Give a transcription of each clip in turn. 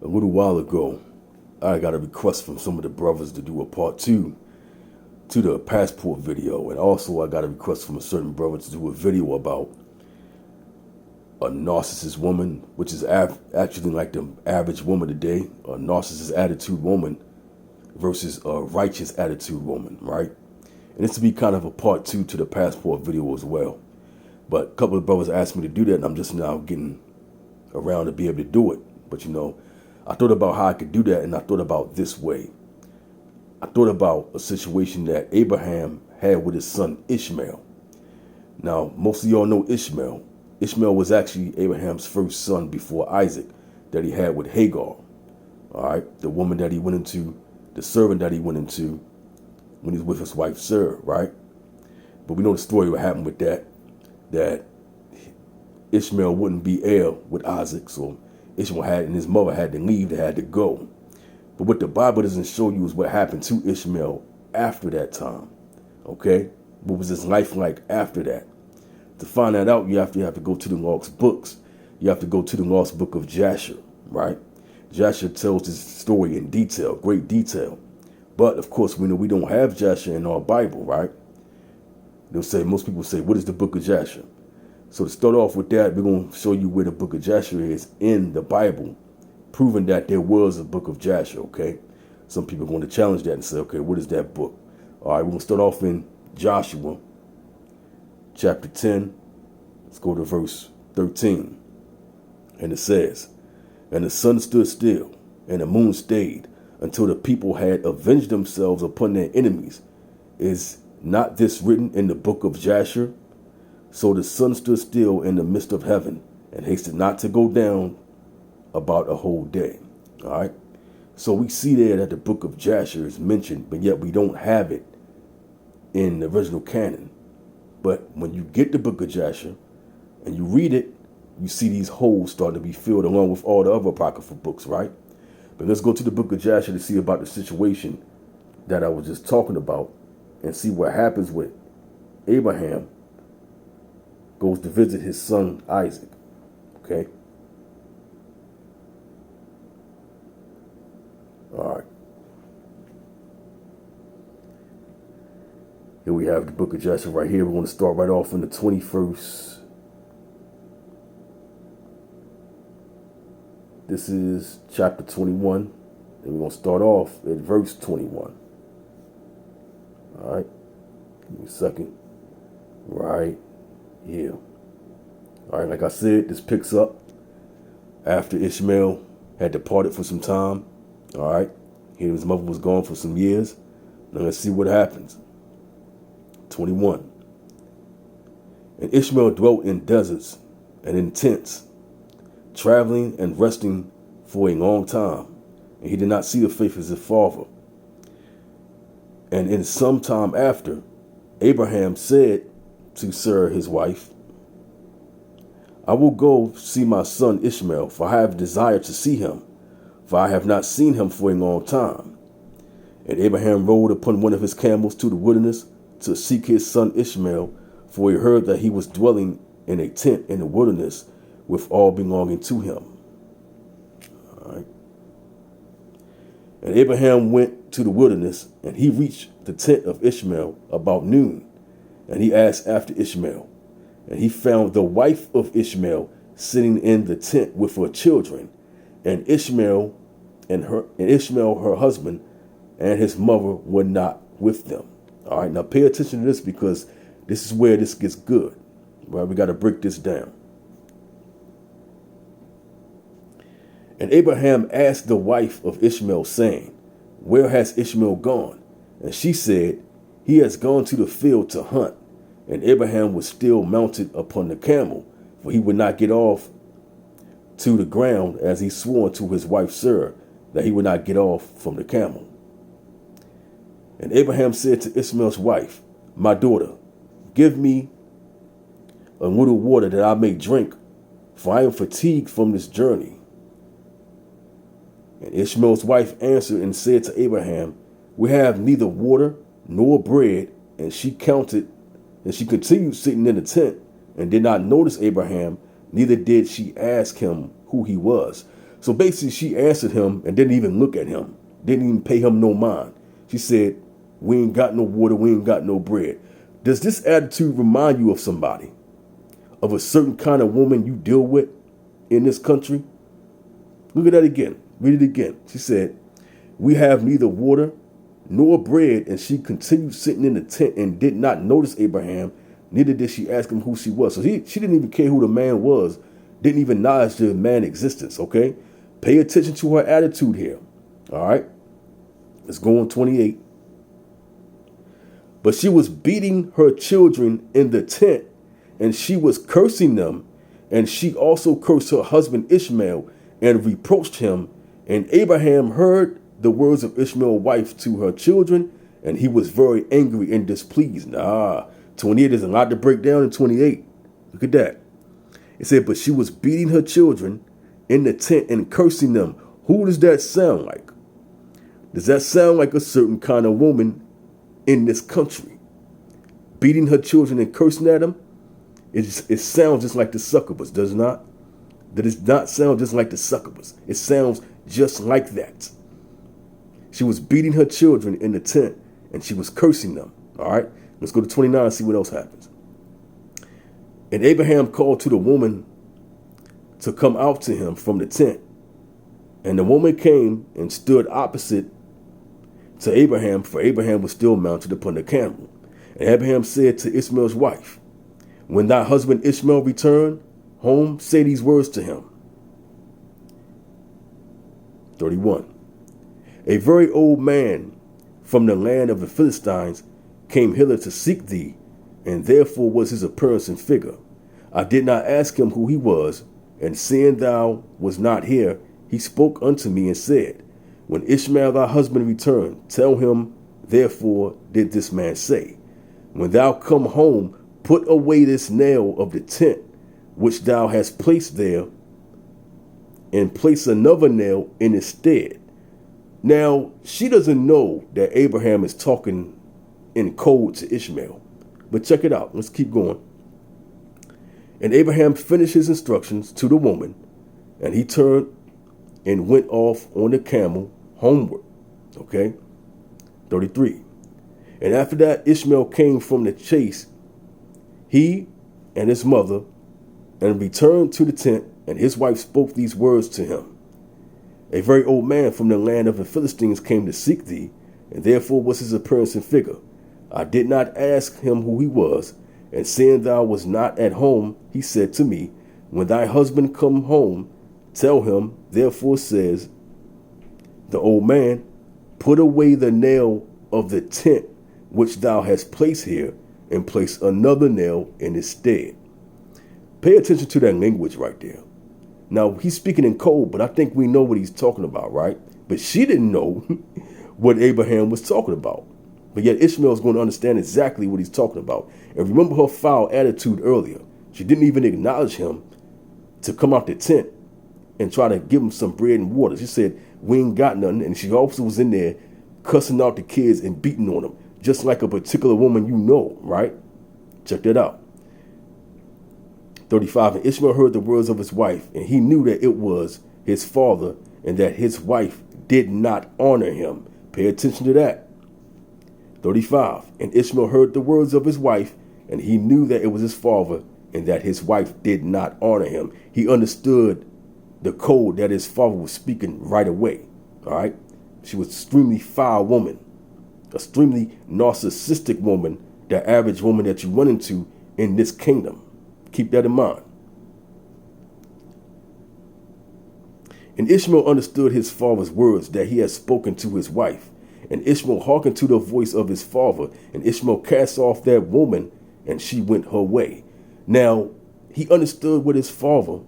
A little while ago, I got a request from some of the brothers to do a part 2 to the passport video. And also I got a request from a certain brother to do a video about a narcissist woman, which is actually like the average woman today, a narcissist attitude woman versus a righteous attitude woman, right? And this will be kind of a part 2 to the passport video as well. But a couple of brothers asked me to do that, and I'm just now getting around to be able to do it. But I thought about how I could do that, and I thought about this way. I thought about a situation that Abraham had with his son Ishmael. Now, most of y'all know Ishmael. Ishmael was actually Abraham's first son before Isaac that he had with Hagar. All right, the woman that he went into, the servant that he went into when he was with his wife Sarah, right? But we know the story what happened with that Ishmael wouldn't be heir with Isaac, so Ishmael and his mother had to leave, they had to go. But what the Bible doesn't show you is what happened to Ishmael after that time, okay? What was his life like after that? To find that out, you have to go to the lost books. You have to go to the lost book of Jasher, right? Jasher tells this story in detail, great detail. But of course, we know we don't have Jasher in our Bible, right? Most people say, what is the book of Jasher? So to start off with that, we're going to show you where the book of Jasher is in the Bible, proving that there was a book of Jasher, okay? Some people are going to challenge that and say, okay, what is that book? All right, we're going to start off in Joshua chapter 10. Let's go to verse 13. And it says, "And the sun stood still, and the moon stayed, until the people had avenged themselves upon their enemies. Is not this written in the book of Jasher? So the sun stood still in the midst of heaven, and hasted not to go down about a whole day." All right. So we see there that the book of Jasher is mentioned, but yet we don't have it in the original canon. But when you get the book of Jasher and you read it, you see these holes starting to be filled along with all the other apocryphal books, right? But let's go to the book of Jasher to see about the situation that I was just talking about and see what happens with Abraham goes to visit his son Isaac, okay? All right. Here we have the book of Jasher right here. We're going to start right off in the 21st. This is chapter 21. And we're going to start off at verse 21. All right. Give me a second. Right here. All right. Like I said, this picks up after Ishmael had departed for some time. All right. Here his mother was gone for some years. Now let's see what happens. 21. "And Ishmael dwelt in deserts and in tents, traveling and resting for a long time. And he did not see the face of his father. And in some time after, Abraham said to Sarah his wife, I will go see my son Ishmael, for I have desired to see him, for I have not seen him for a long time. And Abraham rode upon one of his camels to the wilderness to seek his son Ishmael, for he heard that he was dwelling in a tent in the wilderness with all belonging to him." All right. "And Abraham went to the wilderness, and he reached the tent of Ishmael about noon. And he asked after Ishmael. And he found the wife of Ishmael sitting in the tent with her children, and Ishmael her husband and his mother were not with them." All right, now pay attention to this, because this is where this gets good. Right, we got to break this down. "And Abraham asked the wife of Ishmael, saying, Where has Ishmael gone? And she said, He has gone to the field to hunt. And Abraham was still mounted upon the camel, for he would not get off to the ground, as he swore to his wife Sarah, that he would not get off from the camel. And Abraham said to Ishmael's wife, My daughter, give me a little water that I may drink, for I am fatigued from this journey. And Ishmael's wife answered and said to Abraham, We have neither water nor bread. And she continued sitting in the tent and did not notice Abraham, neither did she ask him who he was. So basically, she answered him and didn't even look at him, didn't even pay him no mind. She said, we ain't got no water, we ain't got no bread. Does this attitude remind you of somebody? Of a certain kind of woman you deal with in this country? Look at that again. Read it again. She said, we have neither water nor bread. And she continued sitting in the tent and did not notice Abraham. Neither did she ask him who she was. So she didn't even care who the man was. Didn't even acknowledge the man's existence. Okay. Pay attention to her attitude here. All right. Let's go on 28. But she was beating her children in the tent, and she was cursing them. And she also cursed her husband Ishmael and reproached him. And Abraham heard the words of Ishmael's wife to her children, and he was very angry and displeased. 28, there's a lot to break down in 28. Look at that. It said, but she was beating her children in the tent and cursing them. Who does that sound like? Does that sound like a certain kind of woman in this country? Beating her children and cursing at them? It sounds just like the succubus, does it not? That does not sound just like the succubus. It sounds just like that. She was beating her children in the tent and she was cursing them. All right, let's go to 29 and see what else happens. And Abraham called to the woman to come out to him from the tent. And the woman came and stood opposite to Abraham, for Abraham was still mounted upon the camel. And Abraham said to Ishmael's wife, when thy husband Ishmael return home, say these words to him. 31. A very old man from the land of the Philistines came hither to seek thee, and therefore was his appearance and figure. I did not ask him who he was, and seeing thou was not here, he spoke unto me and said, when Ishmael thy husband return, tell him, therefore did this man say, when thou come home, put away this nail of the tent which thou hast placed there, and place another nail in its stead. Now, she doesn't know that Abraham is talking in code to Ishmael. But check it out. Let's keep going. And Abraham finished his instructions to the woman, and he turned and went off on the camel homeward. Okay. 33. And after that, Ishmael came from the chase, he and his mother, and returned to the tent, and his wife spoke these words to him. A very old man from the land of the Philistines came to seek thee, and therefore was his appearance and figure. I did not ask him who he was, and seeing thou was not at home, he said to me, when thy husband come home, tell him, therefore says the old man, put away the nail of the tent which thou hast placed here, and place another nail in its stead. Pay attention to that language right there. Now, he's speaking in code, but I think we know what he's talking about, right? But she didn't know what Abraham was talking about. But yet Ishmael is going to understand exactly what he's talking about. And remember her foul attitude earlier. She didn't even acknowledge him to come out the tent and try to give him some bread and water. She said, we ain't got nothing. And she also was in there cussing out the kids and beating on them, just like a particular woman you know, right? Check that out. 35. And Ishmael heard the words of his wife, and he knew that it was his father, and that his wife did not honor him. Pay attention to that. 35. And Ishmael heard the words of his wife, and he knew that it was his father, and that his wife did not honor him. He understood the code that his father was speaking right away. All right. She was an extremely foul woman, extremely narcissistic woman, the average woman that you run into in this kingdom. Keep that in mind. And Ishmael understood his father's words that he had spoken to his wife. And Ishmael hearkened to the voice of his father. And Ishmael cast off that woman, and she went her way. Now, he understood what his father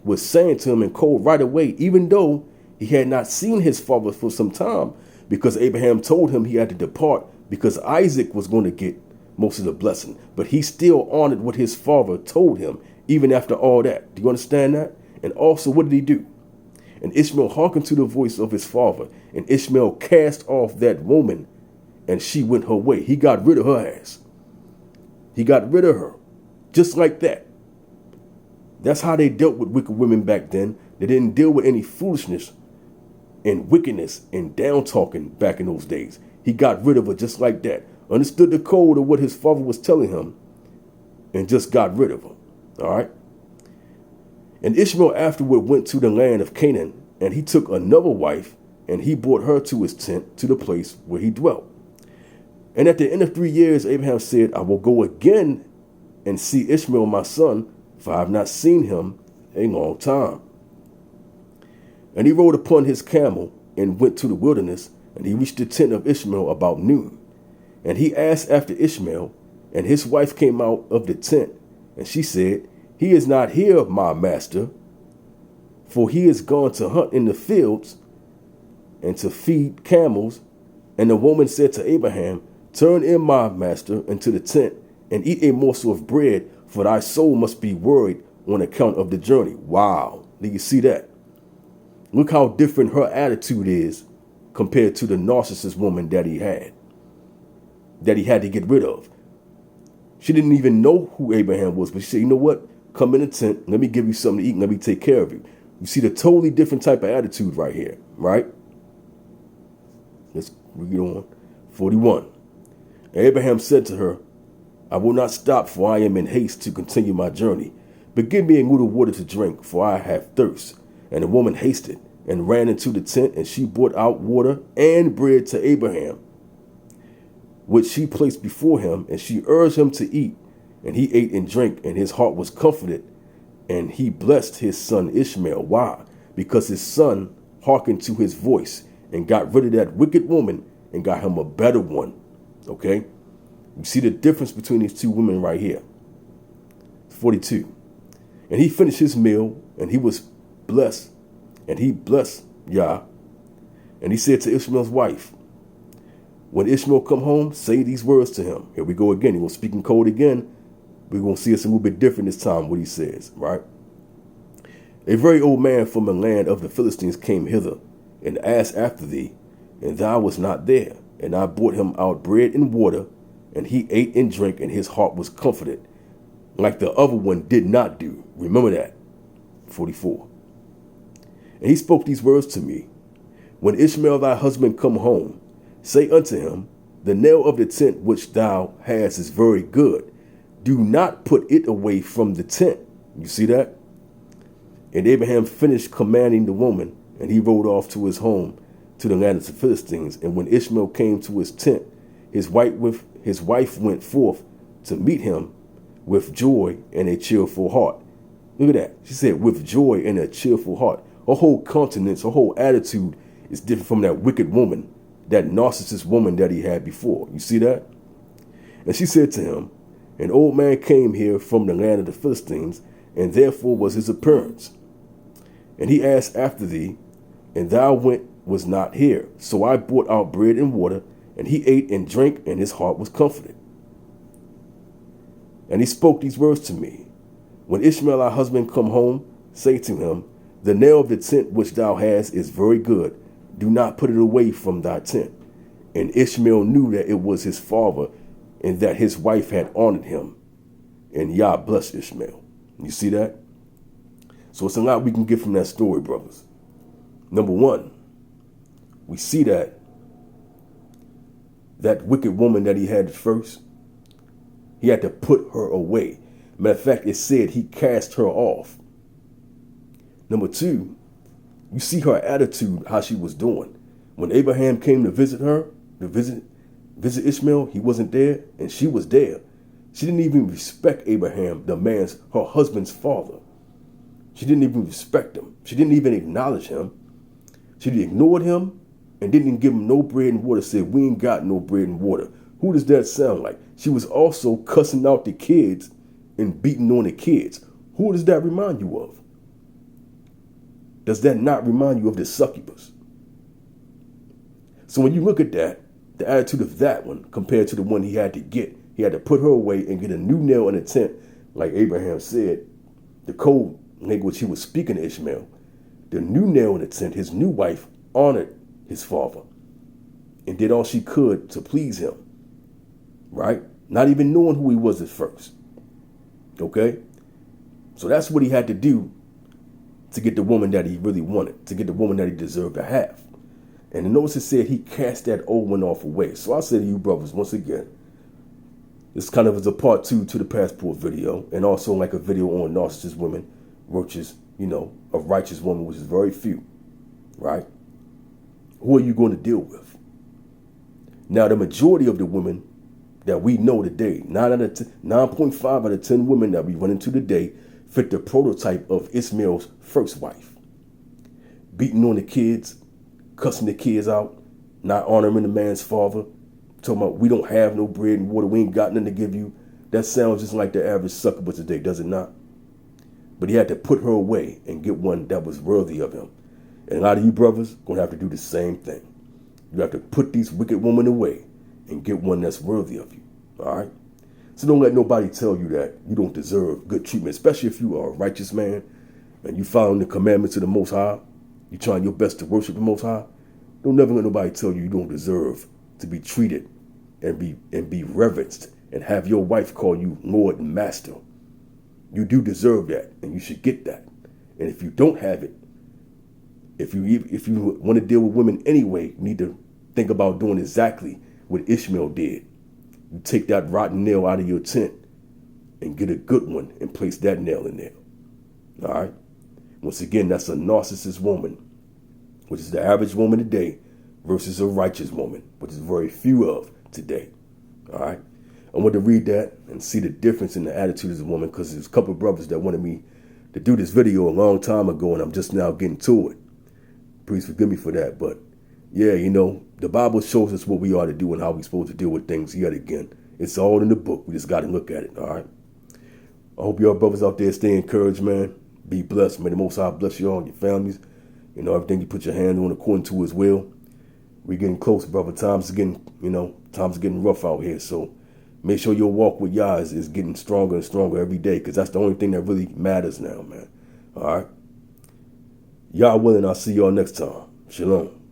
was saying to him in code right away, even though he had not seen his father for some time, because Abraham told him he had to depart because Isaac was going to get most of the blessing. But he still honored what his father told him, even after all that. Do you understand that? And also, what did he do? And Ishmael hearkened to the voice of his father, and Ishmael cast off that woman, and she went her way. He got rid of her ass. He got rid of her. Just like that. That's how they dealt with wicked women back then. They didn't deal with any foolishness and wickedness and down talking back in those days. He got rid of her just like that. Understood the code of what his father was telling him and just got rid of her. All right. And Ishmael afterward went to the land of Canaan, and he took another wife, and he brought her to his tent, to the place where he dwelt. And at the end of 3 years, Abraham said, I will go again and see Ishmael my son, for I have not seen him a long time. And he rode upon his camel and went to the wilderness, and he reached the tent of Ishmael about noon. And he asked after Ishmael, and his wife came out of the tent, and she said, He is not here, my master, for he is gone to hunt in the fields and to feed camels. And the woman said to Abraham, Turn in, my master, into the tent, and eat a morsel of bread, for thy soul must be worried on account of the journey. Wow. Do you see that? Look how different her attitude is compared to the narcissist woman that he had to get rid of. She didn't even know who Abraham was, but she said, you know what? Come in the tent. Let me give you something to eat. And let me take care of you. You see the totally different type of attitude right here, right? Let's read on. 41. Abraham said to her, I will not stop, for I am in haste to continue my journey. But give me a little water to drink, for I have thirst. And the woman hasted and ran into the tent, and she brought out water and bread to Abraham, which she placed before him, and she urged him to eat. And he ate and drank, and his heart was comforted, and he blessed his son Ishmael. Why? Because his son hearkened to his voice and got rid of that wicked woman and got him a better one. Okay? You see the difference between these two women right here. 42. And he finished his meal, and he was blessed, and he blessed Yah. And he said to Ishmael's wife, when Ishmael come home, say these words to him. Here we go again. He will speak in code again. We're going to see it's a little bit different this time, what he says, right? A very old man from the land of the Philistines came hither and asked after thee, and thou was not there. And I brought him out bread and water, and he ate and drank, and his heart was comforted, like the other one did not do. Remember that. 44. And he spoke these words to me. When Ishmael thy husband come home, say unto him, the nail of the tent which thou hast is very good. Do not put it away from the tent. You see that? And Abraham finished commanding the woman, and he rode off to his home, to the land of the Philistines. And when Ishmael came to his tent, his wife went forth to meet him with joy and a cheerful heart. Look at that. She said, with joy and a cheerful heart. Her whole countenance, her whole attitude is different from that wicked woman, that narcissist woman that he had before. You see that? And she said to him, an old man came here from the land of the Philistines, and therefore was his appearance. And he asked after thee, and thou was not here. So I brought out bread and water, and he ate and drank, and his heart was comforted. And he spoke these words to me. When Ishmael our husband come home, say to him, the nail of the tent which thou hast is very good. Do not put it away from thy tent. And Ishmael knew that it was his father, and that his wife had honored him. And Yah blessed Ishmael. You see that? So it's a lot we can get from that story, brothers. Number one, we see that wicked woman that he had at first, he had to put her away. Matter of fact, it said he cast her off. Number two, you see her attitude, how she was doing. When Abraham came to visit her, to visit Ishmael, he wasn't there, and she was there. She didn't even respect Abraham, her husband's father. She didn't even respect him. She didn't even acknowledge him. She ignored him and didn't even give him no bread and water, said, we ain't got no bread and water. Who does that sound like? She was also cussing out the kids and beating on the kids. Who does that remind you of? Does that not remind you of the succubus? So when you look at that, the attitude of that one compared to the one he had to get, he had to put her away and get a new nail in the tent, like Abraham said, the code language he was speaking to Ishmael. The new nail in the tent, his new wife honored his father and did all she could to please him, right? Not even knowing who he was at first. Okay? So that's what he had to do to get the woman that he really wanted, to get the woman that he deserved to have. And notice it said he cast that old one off away. So I say to you brothers, once again, this kind of is a part 2 to the passport video, and also like a video on narcissist women, which is, a righteous woman, which is very few, right? Who are you going to deal with? Now, the majority of the women that we know today, 9.5 out of 10 women that we run into today fit the prototype of Ishmael's first wife. Beating on the kids, cussing the kids out, not honoring the man's father, talking about we don't have no bread and water, we ain't got nothing to give you. That sounds just like the average succubus today, does it not? But he had to put her away and get one that was worthy of him. And a lot of you brothers going to have to do the same thing. You have to put these wicked women away and get one that's worthy of you. All right? So don't let nobody tell you that you don't deserve good treatment, especially if you are a righteous man and you following the commandments of the Most High. You're trying your best to worship the Most High. Don't never let nobody tell you don't deserve to be treated and be reverenced and have your wife call you Lord and Master. You do deserve that, and you should get that. And if you don't have it, if you want to deal with women anyway, you need to think about doing exactly what Ishmael did. You take that rotten nail out of your tent and get a good one and place that nail in there. All right? Once again, that's a narcissist woman, which is the average woman today, versus a righteous woman, which is very few of today. All right? I want to read that and see the difference in the attitude of the woman, because there's a couple of brothers that wanted me to do this video a long time ago, and I'm just now getting to it. Please forgive me for that. But yeah, the Bible shows us what we ought to do and how we're supposed to deal with things yet again. It's all in the book. We just got to look at it. All right? I hope y'all brothers out there stay encouraged, man. Be blessed. May the Most High bless you all and your families. Everything you put your hand on according to His will. We're getting close, brother. Times are getting rough out here. So make sure your walk with Yah is getting stronger and stronger every day, because that's the only thing that really matters now, man. All right? Yah willing, I'll see y'all next time. Shalom.